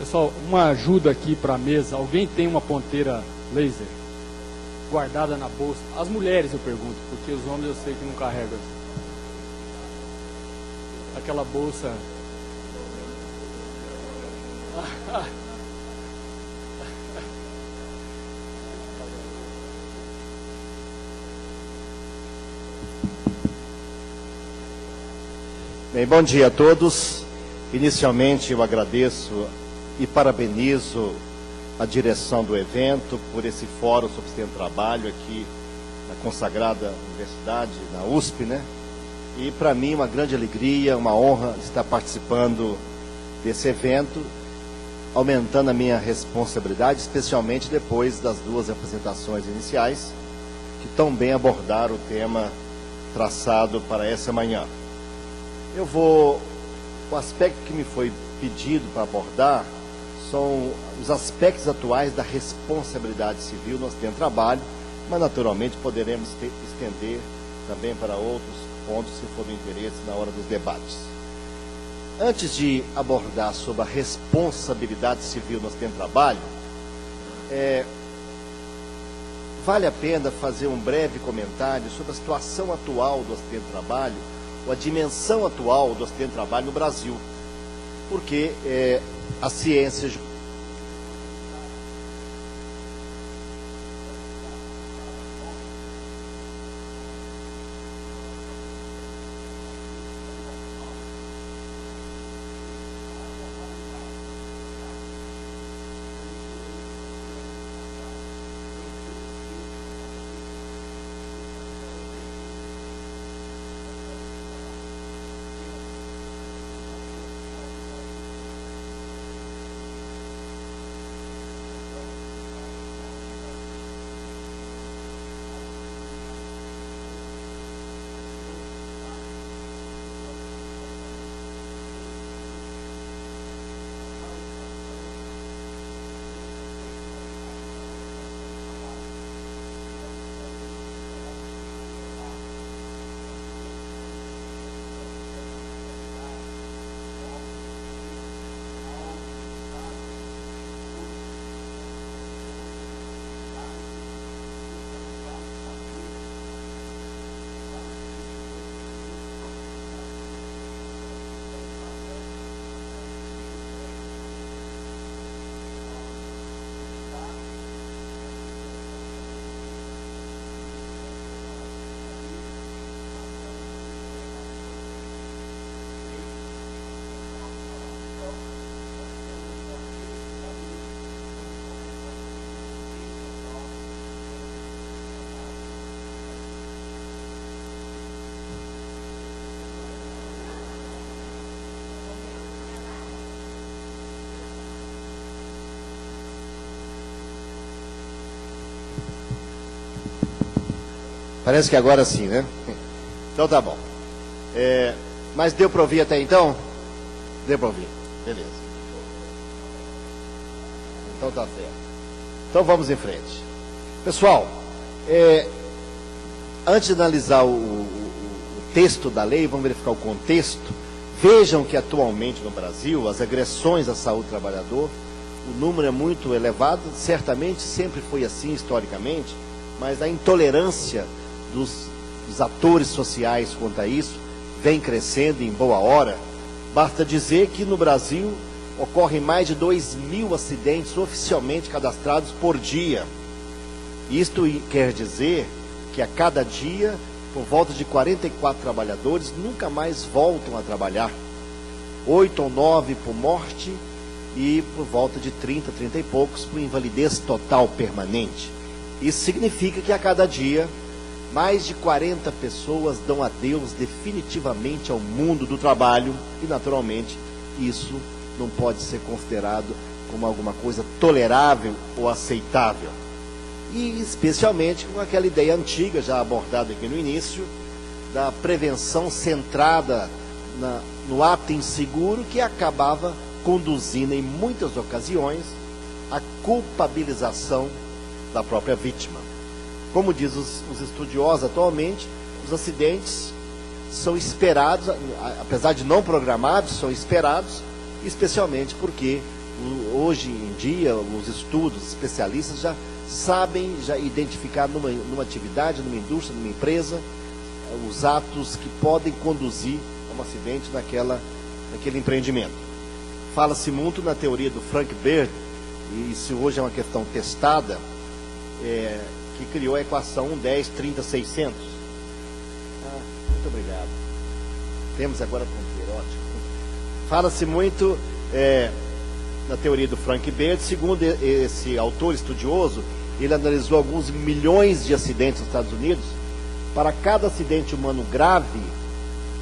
Pessoal, uma ajuda aqui para a mesa. Alguém tem uma ponteira laser guardada na bolsa? As mulheres eu pergunto, porque os homens eu sei que não carregam. Aquela bolsa. Bem, bom dia a todos. Inicialmente eu agradeço e parabenizo a direção do evento por esse fórum sobre sustento do trabalho aqui na consagrada universidade, na USP, né? E para mim uma grande alegria, uma honra estar participando desse evento, aumentando a minha responsabilidade, especialmente depois das duas apresentações iniciais, que tão bem abordaram o tema traçado para essa manhã. O aspecto que me foi pedido para abordar são os aspectos atuais da responsabilidade civil no acidente de trabalho, mas naturalmente poderemos estender também para outros pontos, se for do interesse, na hora dos debates. Antes de abordar sobre a responsabilidade civil no acidente de trabalho, vale a pena fazer um breve comentário sobre a situação atual do acidente de trabalho, ou a dimensão atual do acidente de trabalho no Brasil, porque a ciência... Parece que agora sim, né? Então tá bom. Mas deu para ouvir até então? Deu para ouvir. Beleza. Então tá certo. Então vamos em frente. Pessoal, antes de analisar o texto da lei, vamos verificar o contexto. Vejam que atualmente no Brasil, as agressões à saúde do trabalhador, o número é muito elevado, certamente sempre foi assim historicamente, mas a intolerância dos atores sociais quanto a isso vem crescendo em boa hora. Basta dizer que no Brasil ocorrem mais de 2.000 acidentes oficialmente cadastrados por dia. Isto quer dizer que a cada dia, por volta de 44 trabalhadores nunca mais voltam a trabalhar. 8 ou 9 por morte e por volta de 30 e poucos por invalidez total permanente. Isso significa que a cada dia mais de 40 pessoas dão adeus definitivamente ao mundo do trabalho e, naturalmente, isso não pode ser considerado como alguma coisa tolerável ou aceitável. E, especialmente, com aquela ideia antiga, já abordada aqui no início, da prevenção centrada no ato inseguro, que acabava conduzindo, em muitas ocasiões, à culpabilização da própria vítima. Como diz os estudiosos atualmente, os acidentes são esperados, apesar de não programados, são esperados, especialmente porque Hoje em dia, os estudos, especialistas já sabem identificar numa atividade, numa indústria, numa empresa, os atos que podem conduzir a um acidente naquele empreendimento. Fala-se muito na teoria do Frank Bird, e isso hoje é uma questão testada, que criou a equação 1, 10, 30, 600. Muito obrigado. Temos agora ponteiro, ótimo. Fala-se muito na teoria do Frank Bird. Segundo esse autor estudioso, ele analisou alguns milhões de acidentes nos Estados Unidos. Para cada acidente humano grave,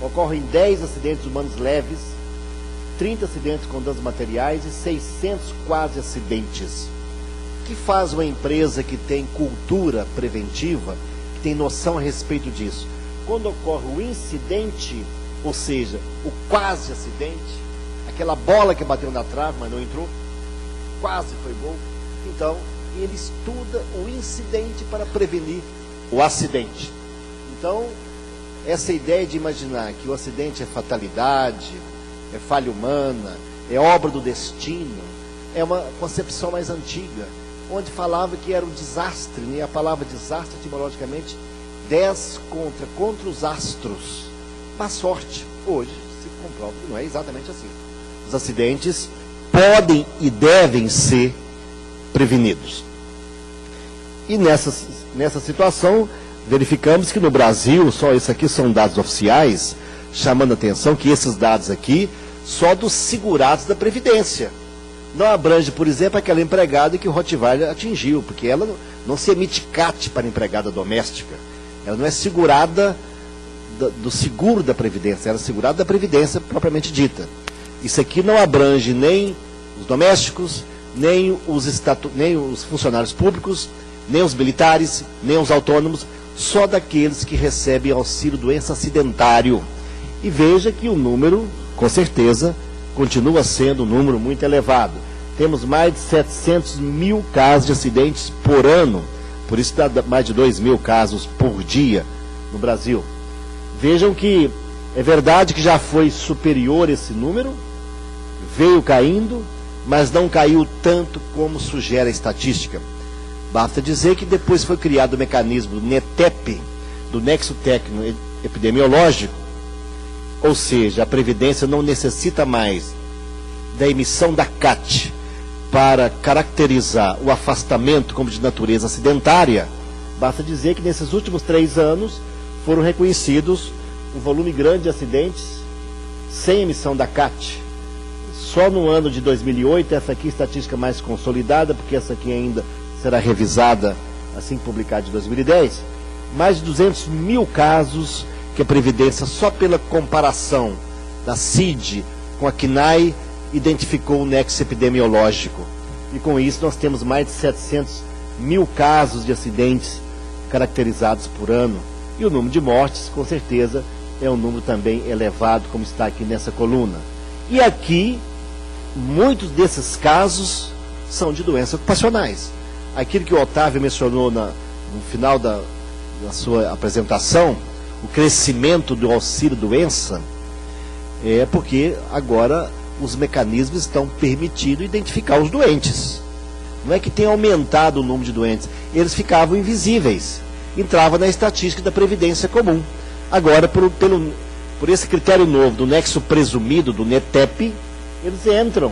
ocorrem 10 acidentes humanos leves, 30 acidentes com danos materiais e 600 quase acidentes. O que faz uma empresa que tem cultura preventiva, que tem noção a respeito disso? Quando ocorre o incidente, ou seja, o quase acidente, aquela bola que bateu na trave, mas não entrou, quase foi gol, então ele estuda o incidente para prevenir o acidente. Então, essa ideia de imaginar que o acidente é fatalidade, é falha humana, é obra do destino, é uma concepção mais antiga, onde falava que era um desastre, né? A palavra desastre, etimologicamente, 10 contra os astros. Má sorte. Hoje se comprova que não é exatamente assim. Os acidentes podem e devem ser prevenidos. E nessa situação, verificamos que no Brasil, só isso aqui são dados oficiais, chamando a atenção que esses dados aqui, só dos segurados da Previdência. Não abrange, por exemplo, aquela empregada que o Rottweiler atingiu, porque ela não se emite CAT para empregada doméstica. Ela não é segurada do seguro da Previdência, ela é segurada da Previdência propriamente dita. Isso aqui não abrange nem os domésticos, nem os funcionários públicos, nem os militares, nem os autônomos, só daqueles que recebem auxílio doença acidentário. E veja que o número, com certeza, continua sendo um número muito elevado. Temos mais de 700 mil casos de acidentes por ano, por isso dá mais de 2 mil casos por dia no Brasil. Vejam que é verdade que já foi superior esse número, veio caindo, mas não caiu tanto como sugere a estatística. Basta dizer que depois foi criado o mecanismo do NETEP, do Nexo Técnico Epidemiológico, ou seja, a Previdência não necessita mais da emissão da CAT para caracterizar o afastamento como de natureza acidentária. Basta dizer que nesses últimos 3 anos foram reconhecidos um volume grande de acidentes sem emissão da CAT. Só no ano de 2008, essa aqui é a estatística mais consolidada, porque essa aqui ainda será revisada assim que publicada de 2010, mais de 200 mil casos que a Previdência, só pela comparação da CID com a CNAE, identificou o nexo epidemiológico. E com isso nós temos mais de 700 mil casos de acidentes caracterizados por ano. E o número de mortes, com certeza, é um número também elevado, como está aqui nessa coluna. E aqui, muitos desses casos são de doenças ocupacionais. Aquilo que o Otávio mencionou no final da sua apresentação, o crescimento do auxílio-doença, é porque agora os mecanismos estão permitindo identificar os doentes. Não é que tenha aumentado o número de doentes, eles ficavam invisíveis, entrava na estatística da Previdência Comum. Agora, por esse critério novo do nexo presumido, do NETEP, eles entram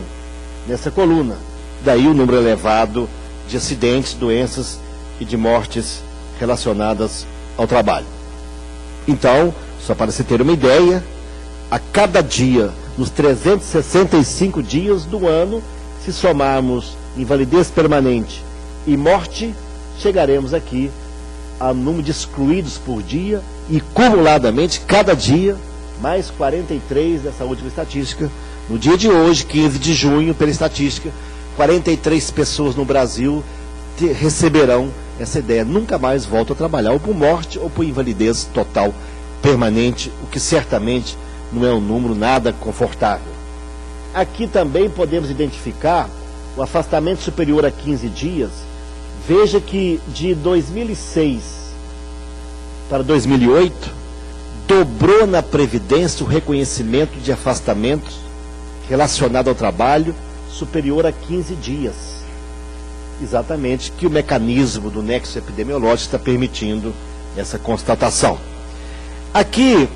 nessa coluna. Daí o número elevado de acidentes, doenças e de mortes relacionadas ao trabalho. Então, só para se ter uma ideia, a cada dia, nos 365 dias do ano, se somarmos invalidez permanente e morte, chegaremos aqui a número de excluídos por dia e, cumuladamente, cada dia, mais 43 dessa última estatística. No dia de hoje, 15 de junho, pela estatística, 43 pessoas no Brasil receberão essa ideia. Nunca mais voltam a trabalhar, ou por morte ou por invalidez total permanente, o que certamente não é um número nada confortável. Aqui também podemos identificar o afastamento superior a 15 dias. Veja que de 2006 para 2008, dobrou na Previdência o reconhecimento de afastamentos relacionados ao trabalho superior a 15 dias. Exatamente que o mecanismo do nexo epidemiológico está permitindo essa constatação. Aqui,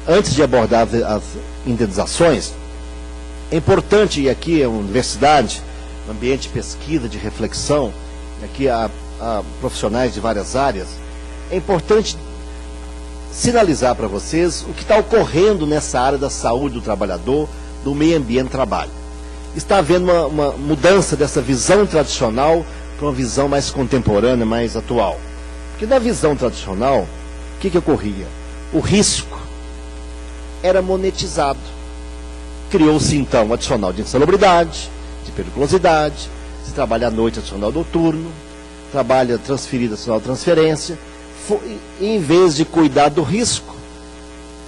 antes de abordar as indenizações, é importante, e aqui é uma universidade, um ambiente de pesquisa, de reflexão, aqui há profissionais de várias áreas, é importante sinalizar para vocês o que está ocorrendo nessa área da saúde do trabalhador, do meio ambiente do trabalho. Está havendo uma mudança dessa visão tradicional para uma visão mais contemporânea, mais atual. Porque na visão tradicional, o que ocorria? O risco era monetizado. Criou-se então um adicional de insalubridade, de periculosidade, se trabalha à noite adicional noturno, trabalha transferido adicional transferência. Em vez de cuidar do risco,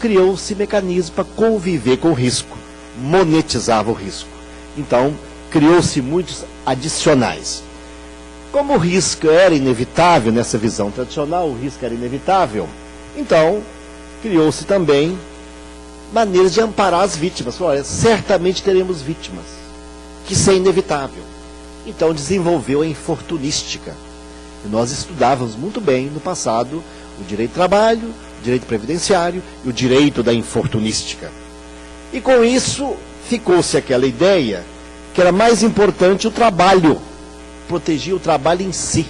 criou-se mecanismo para conviver com o risco, monetizava o risco. Então, criou-se muitos adicionais. Como o risco era inevitável, nessa visão tradicional, o risco era inevitável, então, criou-se também maneiras de amparar as vítimas. Olha, certamente teremos vítimas, que isso é inevitável. Então, desenvolveu a infortunística. E nós estudávamos muito bem no passado o direito do trabalho, o direito previdenciário e o direito da infortunística. E com isso, ficou-se aquela ideia que era mais importante o trabalho, proteger o trabalho em si,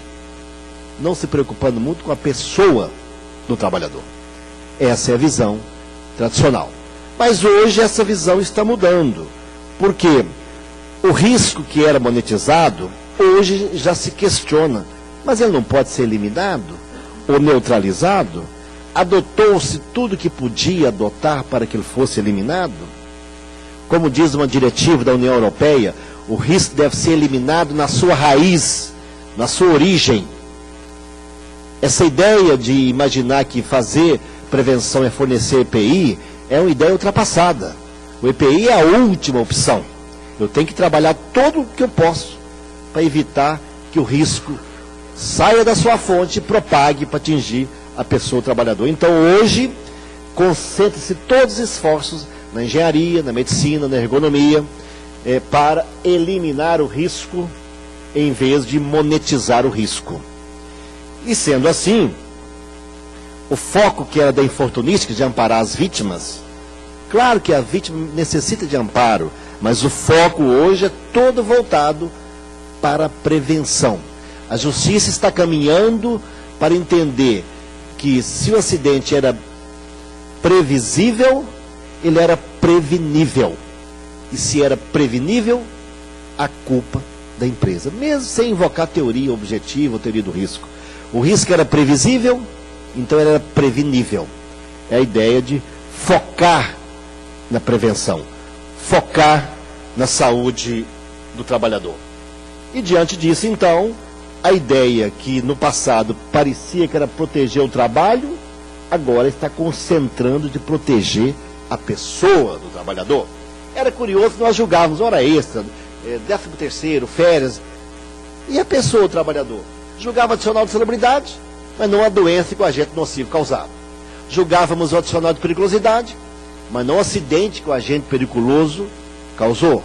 não se preocupando muito com a pessoa do trabalhador. Essa é a visão tradicional. Mas hoje essa visão está mudando, porque o risco que era monetizado, hoje já se questiona, mas ele não pode ser eliminado ou neutralizado? Adotou-se tudo que podia adotar para que ele fosse eliminado? Como diz uma diretiva da União Europeia, o risco deve ser eliminado na sua raiz, na sua origem. Essa ideia de imaginar que fazer prevenção é fornecer EPI é uma ideia ultrapassada. O EPI é a última opção. Eu tenho que trabalhar todo o que eu posso para evitar que o risco saia da sua fonte e propague para atingir a pessoa, o trabalhador. Então, hoje, concentra-se todos os esforços na engenharia, na medicina, na ergonomia, para eliminar o risco em vez de monetizar o risco. E sendo assim, o foco que era da infortunística, de amparar as vítimas, claro que a vítima necessita de amparo, mas o foco hoje é todo voltado para a prevenção. A justiça está caminhando para entender que se o acidente era previsível, ele era prevenível. E se era prevenível, a culpa da empresa, mesmo sem invocar teoria objetiva ou teoria do risco. O risco era previsível, então ele era prevenível. É a ideia de focar na prevenção, focar na saúde do trabalhador. E diante disso, então, a ideia que no passado parecia que era proteger o trabalho, agora está concentrando de proteger a pessoa do trabalhador. Era curioso que nós julgávamos hora extra, 13º, férias, e a pessoa, o trabalhador, julgava adicional de salubridade, mas não a doença que o agente nocivo causava. Julgávamos o adicional de periculosidade, mas não o acidente que o agente periculoso causou.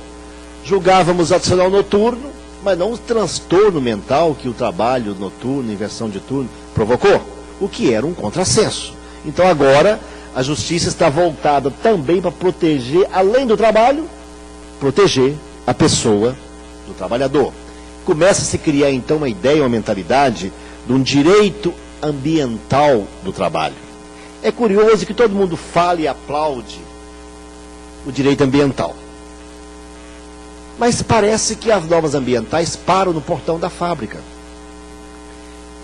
Julgávamos o adicional noturno, mas não o transtorno mental que o trabalho noturno, inversão de turno, provocou, o que era um contrassenso. Então agora a justiça está voltada também para proteger, além do trabalho, proteger a pessoa do trabalhador. Começa a se criar então uma ideia, uma mentalidade de um direito ambiental do trabalho. É curioso que todo mundo fala e aplaude o direito ambiental. Mas parece que as normas ambientais param no portão da fábrica.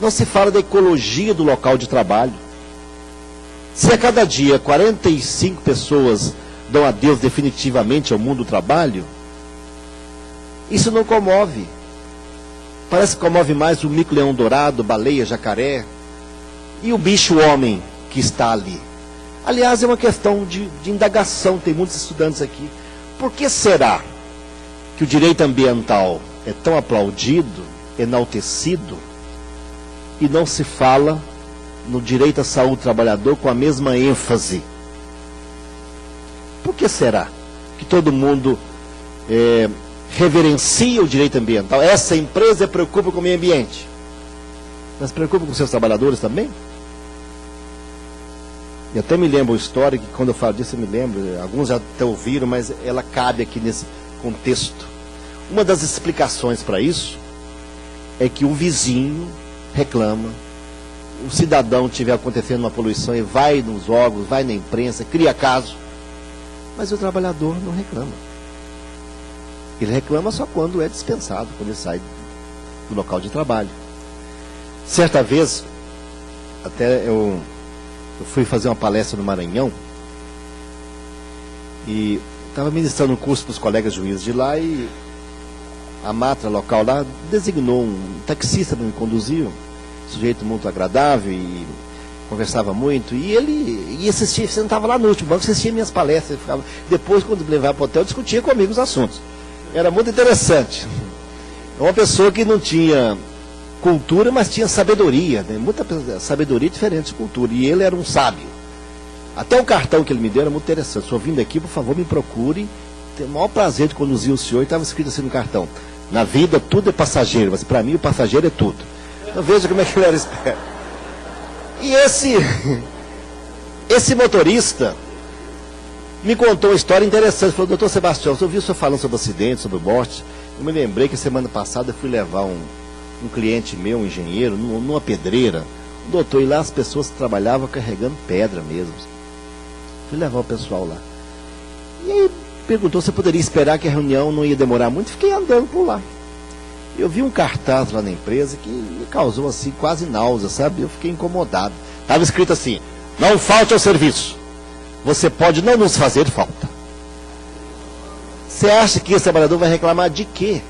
Não se fala da ecologia do local de trabalho. Se a cada dia 45 pessoas dão adeus definitivamente ao mundo do trabalho, isso não comove. Parece que comove mais o mico-leão dourado, baleia, jacaré e o bicho-homem que está ali. Aliás, é uma questão de indagação, tem muitos estudantes aqui. Por que será que o direito ambiental é tão aplaudido, enaltecido, e não se fala no direito à saúde do trabalhador com a mesma ênfase? Por que será que todo mundo reverencia o direito ambiental, essa empresa preocupa com o meio ambiente, mas preocupa com seus trabalhadores também? E até me lembro uma história, que quando eu falo disso eu me lembro, alguns já até ouviram, mas ela cabe aqui nesse contexto. Uma das explicações para isso é que o vizinho reclama, o cidadão tiver acontecendo uma poluição e vai nos órgãos, vai na imprensa, cria caso, mas o trabalhador não reclama. Ele reclama só quando é dispensado, quando ele sai do local de trabalho. Certa vez, até eu fui fazer uma palestra no Maranhão e estava ministrando um curso para os colegas juízes de lá, e a matra local lá designou um taxista para me conduzir, um sujeito muito agradável e conversava muito, e ele ia assistir, você não estava lá no último banco, assistia minhas palestras, ele ficava, depois quando me levava para o hotel, discutia comigo os assuntos. Era muito interessante. É uma pessoa que não tinha cultura, mas tinha sabedoria, né? Muita sabedoria diferente de cultura, e ele era um sábio. Até o cartão que ele me deu era muito interessante. Se eu vindo aqui, por favor, me procure, tenho o maior prazer de conduzir o senhor, e estava escrito assim no cartão: na vida tudo é passageiro, mas para mim o passageiro é tudo. Então veja como é que ele era esperto. E esse motorista me contou uma história interessante. Falou: doutor Sebastião, eu ouvi o senhor falando sobre acidente, sobre morte. Eu me lembrei que semana passada eu fui levar um cliente meu, um engenheiro, numa pedreira. O doutor, e lá as pessoas trabalhavam carregando pedra mesmo. Fui levar o pessoal lá. E aí perguntou se eu poderia esperar, que a reunião não ia demorar muito. Fiquei andando por lá. Eu vi um cartaz lá na empresa que me causou assim quase náusea, sabe? Eu fiquei incomodado. Estava escrito assim: não falte ao serviço. Você pode não nos fazer falta. Você acha que esse trabalhador vai reclamar de quê?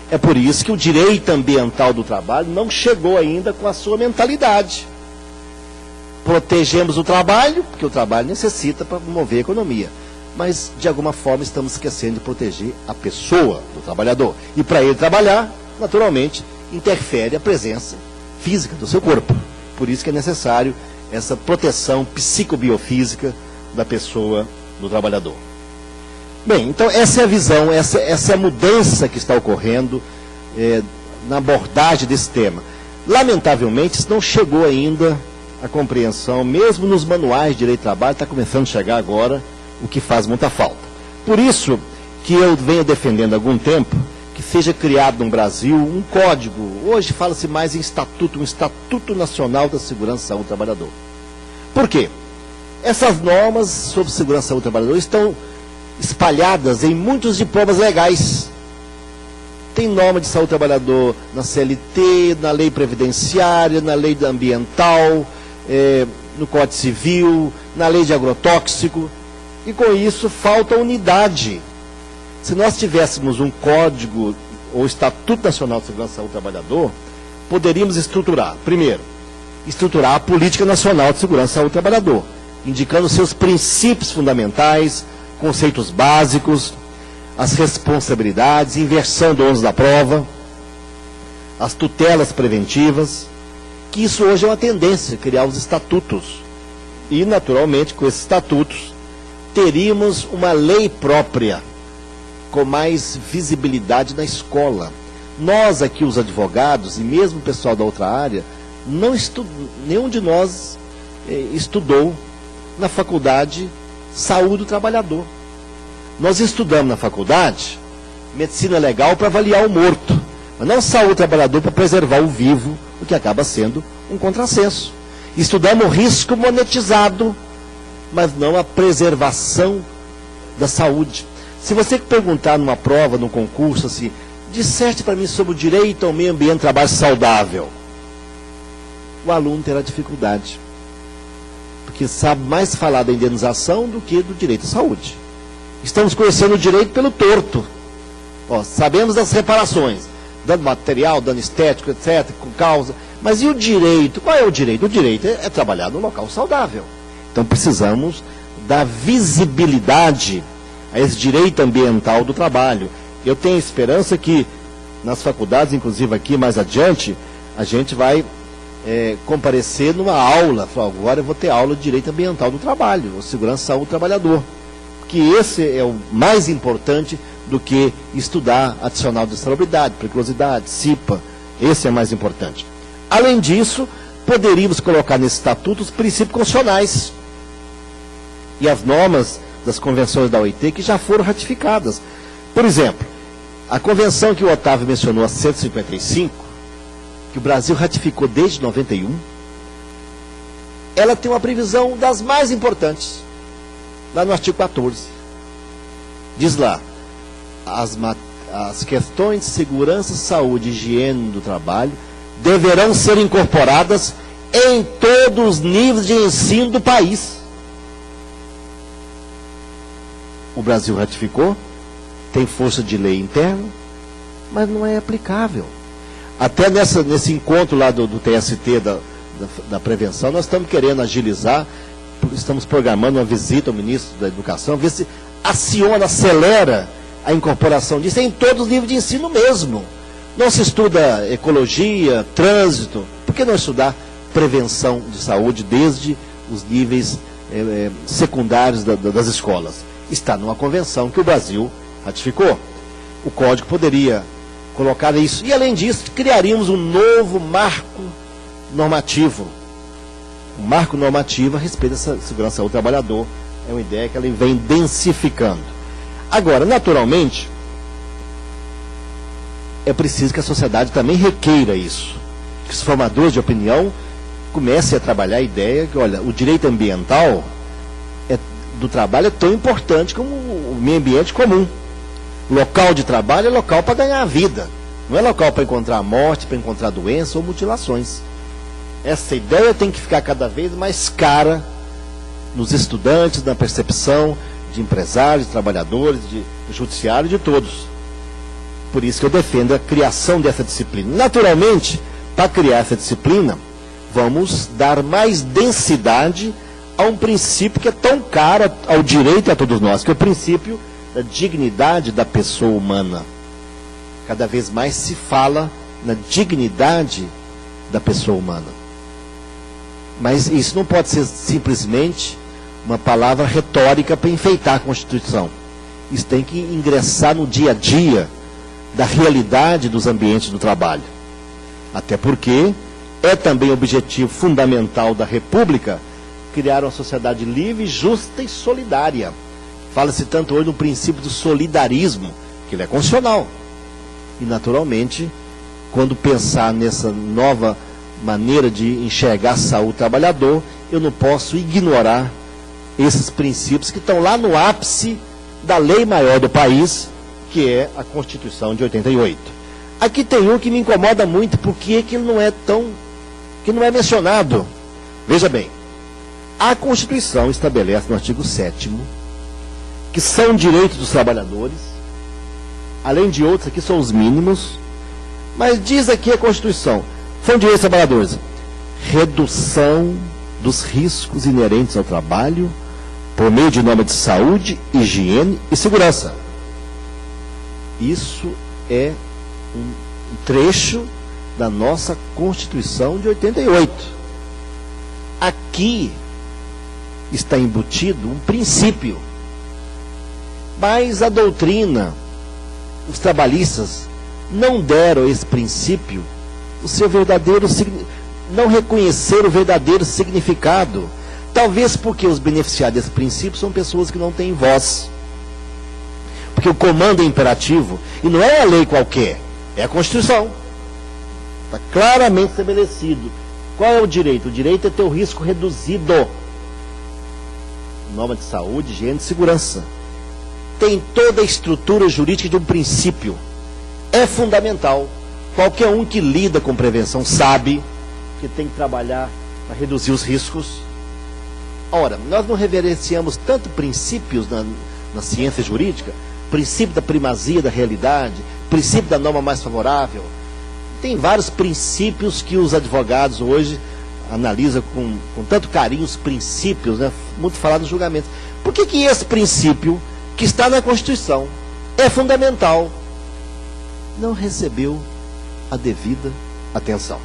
É por isso que o direito ambiental do trabalho não chegou ainda com a sua mentalidade. Protegemos o trabalho, porque o trabalho necessita para mover a economia. Mas, de alguma forma, estamos esquecendo de proteger a pessoa do trabalhador. E para ele trabalhar, naturalmente, interfere a presença física do seu corpo. Por isso que é necessário essa proteção psicobiofísica da pessoa, do trabalhador. Bem, então essa é a visão, essa é a mudança que está ocorrendo na abordagem desse tema. Lamentavelmente, isso não chegou ainda à compreensão, mesmo nos manuais de direito do trabalho, está começando a chegar agora, o que faz muita falta. Por isso que eu venho defendendo há algum tempo que seja criado no Brasil um código. Hoje fala-se mais em estatuto, um Estatuto Nacional da Segurança e Saúde do Trabalhador. Por quê? Essas normas sobre segurança e saúde do trabalhador estão espalhadas em muitos diplomas legais. Tem norma de saúde do trabalhador na CLT, na lei previdenciária, na lei ambiental, no Código Civil, na lei de agrotóxico. E com isso falta unidade. Se nós tivéssemos um código ou Estatuto Nacional de Segurança e Saúde do Trabalhador, poderíamos estruturar, primeiro, estruturar a Política Nacional de Segurança e Saúde do Trabalhador, indicando seus princípios fundamentais, conceitos básicos, as responsabilidades, inversão do ônus da prova, as tutelas preventivas, que isso hoje é uma tendência, criar os estatutos. E, naturalmente, com esses estatutos, teríamos uma lei própria, com mais visibilidade na escola. Nós aqui, os advogados, e mesmo o pessoal da outra área, nenhum de nós estudou na faculdade Saúde do Trabalhador. Nós estudamos na faculdade medicina legal para avaliar o morto, mas não saúde do trabalhador para preservar o vivo, o que acaba sendo um contrassenso. Estudamos o risco monetizado, mas não a preservação da saúde. Se você perguntar numa prova, num concurso, assim, disserte para mim sobre o direito ao meio ambiente, trabalho saudável, o aluno terá dificuldade, porque sabe mais falar da indenização do que do direito à saúde. Estamos conhecendo o direito pelo torto. Sabemos das reparações, dano material, dano estético, etc., com causa. Mas e o direito? Qual é o direito? O direito é trabalhar num local saudável. Então precisamos dar visibilidade a esse direito ambiental do trabalho. Eu tenho esperança que nas faculdades, inclusive aqui mais adiante, a gente vai comparecer numa aula. Agora eu vou ter aula de direito ambiental do trabalho, ou segurança e saúde do trabalhador. Que esse é o mais importante do que estudar adicional de salubridade, periculosidade, CIPA. Esse é mais importante. Além disso, poderíamos colocar nesse estatuto os princípios constitucionais e as normas das convenções da OIT que já foram ratificadas. Por exemplo, a convenção que o Otávio mencionou, a 155, que o Brasil ratificou desde 91, ela tem uma previsão das mais importantes, lá no artigo 14. Diz lá, as questões de segurança, saúde e higiene do trabalho deverão ser incorporadas em todos os níveis de ensino do país. O Brasil ratificou, tem força de lei interna, mas não é aplicável. Até nesse encontro lá do TST da prevenção, nós estamos querendo agilizar, estamos programando uma visita ao ministro da Educação, ver se aciona, acelera a incorporação disso em todos os níveis de ensino mesmo. Não se estuda ecologia, trânsito, por que não estudar prevenção de saúde desde os níveis secundários das escolas? Está numa convenção que o Brasil ratificou. O Código poderia colocar isso. E, além disso, criaríamos um novo marco normativo. Um marco normativo a respeito da segurança do trabalhador. É uma ideia que ela vem densificando. Agora, naturalmente, é preciso que a sociedade também requeira isso. Que os formadores de opinião comecem a trabalhar a ideia que, olha, o direito ambiental do trabalho é tão importante como o meio ambiente comum. Local de trabalho é local para ganhar a vida. Não é local para encontrar morte, para encontrar doença ou mutilações. Essa ideia tem que ficar cada vez mais cara nos estudantes, na percepção de empresários, de trabalhadores, de judiciário, de todos. Por isso que eu defendo a criação dessa disciplina. Naturalmente, para criar essa disciplina, vamos dar mais densidade a um princípio que é tão caro ao direito a todos nós, que é o princípio da dignidade da pessoa humana. Cada vez mais se fala na dignidade da pessoa humana. Mas isso não pode ser simplesmente uma palavra retórica para enfeitar a Constituição. Isso tem que ingressar no dia a dia da realidade dos ambientes do trabalho. Até porque é também objetivo fundamental da República criar uma sociedade livre, justa e solidária. Fala-se tanto hoje no princípio do solidarismo, que ele é constitucional. E, naturalmente, quando pensar nessa nova maneira de enxergar a saúde do trabalhador, eu não posso ignorar esses princípios que estão lá no ápice da lei maior do país, que é a Constituição de 88. Aqui tem um que me incomoda muito, porque que não é mencionado. Veja bem, a Constituição estabelece no artigo 7º que são direitos dos trabalhadores, além de outros, aqui são os mínimos, mas diz aqui a Constituição, são direitos dos trabalhadores: redução dos riscos inerentes ao trabalho por meio de normas de saúde, higiene e segurança. Isso é um trecho da nossa Constituição de 88. Aqui está embutido um princípio, mas a doutrina, os trabalhistas não deram a esse princípio o seu verdadeiro não reconheceram o verdadeiro significado. Talvez porque os beneficiários desse princípio são pessoas que não têm voz. Porque o comando é imperativo, e não é a lei qualquer, é a Constituição. Está claramente estabelecido. Qual é o direito? O direito é ter o risco reduzido. Norma de saúde, higiene e segurança. Tem toda a estrutura jurídica de um princípio. É fundamental. Qualquer um que lida com prevenção sabe que tem que trabalhar para reduzir os riscos. Ora, nós não reverenciamos tanto princípios na ciência jurídica, princípio da primazia da realidade, princípio da norma mais favorável. Tem vários princípios que os advogados hoje analisam com tanto carinho, os princípios, né? Muito falado nos julgamentos. Por que esse princípio, que está na Constituição, é fundamental, não recebeu a devida atenção?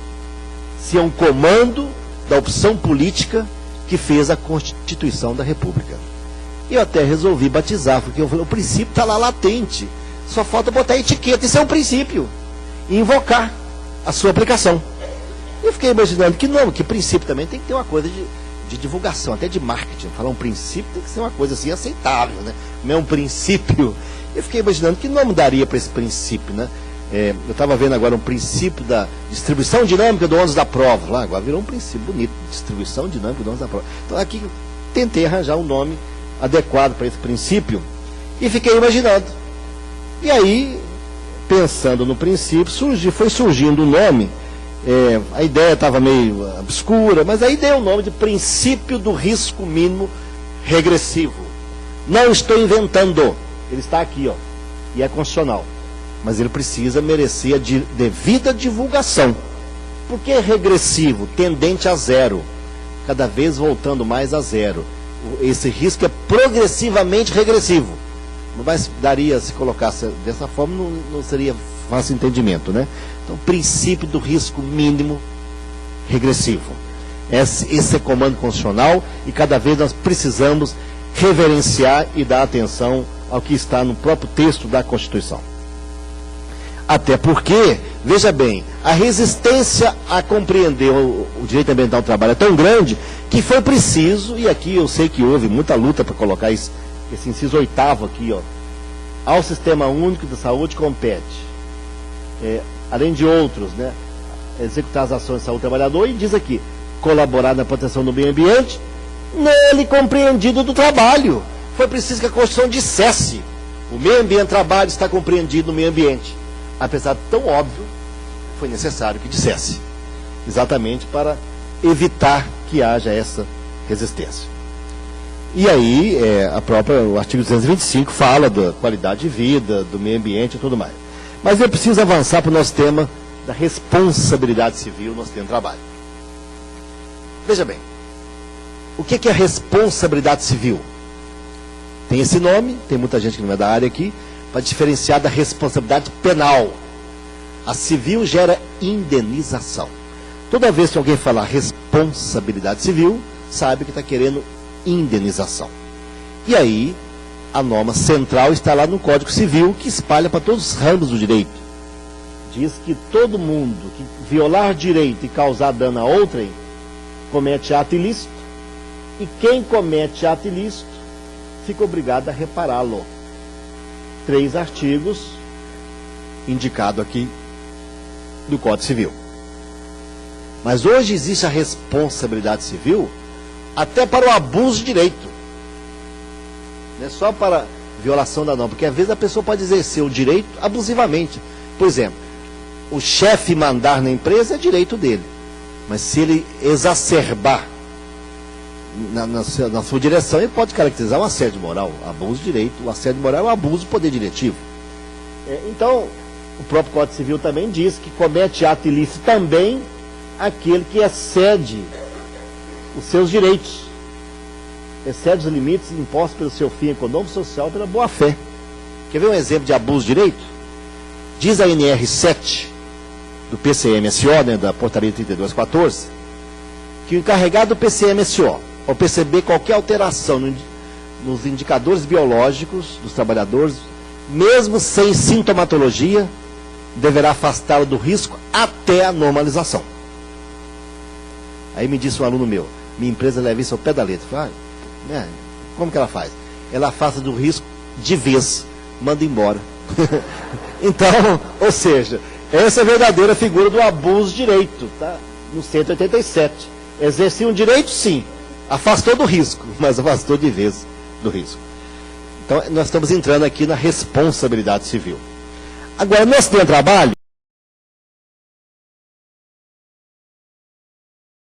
Se é um comando da opção política que fez a Constituição da República. Eu até resolvi batizar, porque o princípio está lá latente. Só falta botar etiqueta, isso é um princípio. E invocar a sua aplicação. Eu fiquei imaginando que não, que princípio também tem que ter uma coisa de divulgação, até de marketing. Falar um princípio tem que ser uma coisa assim aceitável, né? Não é um princípio. Eu fiquei imaginando que nome daria para esse princípio, né? Eu estava vendo agora um princípio da distribuição dinâmica do ônus da prova. Lá agora virou um princípio bonito, distribuição dinâmica do ônus da prova. Então aqui tentei arranjar um nome adequado para esse princípio e fiquei imaginando. E aí, pensando no princípio, foi surgindo o nome. A ideia estava meio obscura, mas aí dei o nome de princípio do risco mínimo regressivo. Não estou inventando, ele está aqui, ó, e é constitucional, mas ele precisa merecer a devida divulgação. Por que regressivo? Tendente a zero, cada vez voltando mais a zero. Esse risco é progressivamente regressivo. Mas daria, se colocasse dessa forma, não seria fácil entendimento, né? Então, princípio do risco mínimo regressivo. Esse é comando constitucional e cada vez nós precisamos reverenciar e dar atenção ao que está no próprio texto da Constituição. Até porque, veja bem, a resistência a compreender o direito ambiental do trabalho é tão grande que foi preciso, e aqui eu sei que houve muita luta para colocar esse inciso 8º aqui, ó, ao Sistema Único de Saúde compete, além de outros, né, executar as ações de saúde do trabalhador, e diz aqui, colaborar na proteção do meio ambiente, nele compreendido do trabalho. Foi preciso que a Constituição dissesse, o meio ambiente trabalho está compreendido no meio ambiente. Apesar de tão óbvio, foi necessário que dissesse, exatamente para evitar que haja essa resistência. E aí, o artigo 225 fala da qualidade de vida, do meio ambiente e tudo mais. Mas eu preciso avançar para o nosso tema da responsabilidade civil no acidente de trabalho. Veja bem, o que é responsabilidade civil? Tem esse nome, tem muita gente que não é da área aqui, para diferenciar da responsabilidade penal. A civil gera indenização. Toda vez que alguém falar responsabilidade civil, sabe que está querendo indenização. E aí, a norma central está lá no Código Civil, que espalha para todos os ramos do direito. Diz que todo mundo que violar direito e causar dano a outrem, comete ato ilícito, e quem comete ato ilícito, fica obrigado a repará-lo. 3 artigos, indicado aqui, do Código Civil. Mas hoje existe a responsabilidade civil até para o abuso de direito. Não é só para violação da norma, porque às vezes a pessoa pode exercer o direito abusivamente. Por exemplo, o chefe mandar na empresa é direito dele, mas se ele exacerbar na sua direção, ele pode caracterizar um assédio moral, abuso de direito. O assédio moral é um abuso do poder diretivo. Então, o próprio Código Civil também diz que comete ato ilícito também aquele que excede os seus direitos, excede os limites impostos pelo seu fim econômico, social, pela boa-fé. Quer ver um exemplo de abuso de direito? Diz a NR 7 do PCMSO, né, da portaria 3214, que o encarregado do PCMSO, ao perceber qualquer alteração nos indicadores biológicos dos trabalhadores, mesmo sem sintomatologia, deverá afastá-lo do risco até a normalização. Aí me disse um aluno meu, minha empresa leva isso ao pé da letra. Eu falei, como que ela faz? Ela afasta do risco de vez, manda embora. Então, ou seja, essa é a verdadeira figura do abuso de direito, tá? No 187. Exercia um direito, sim, afastou do risco, mas afastou de vez do risco. Então, nós estamos entrando aqui na responsabilidade civil. Agora, no acidente de trabalho,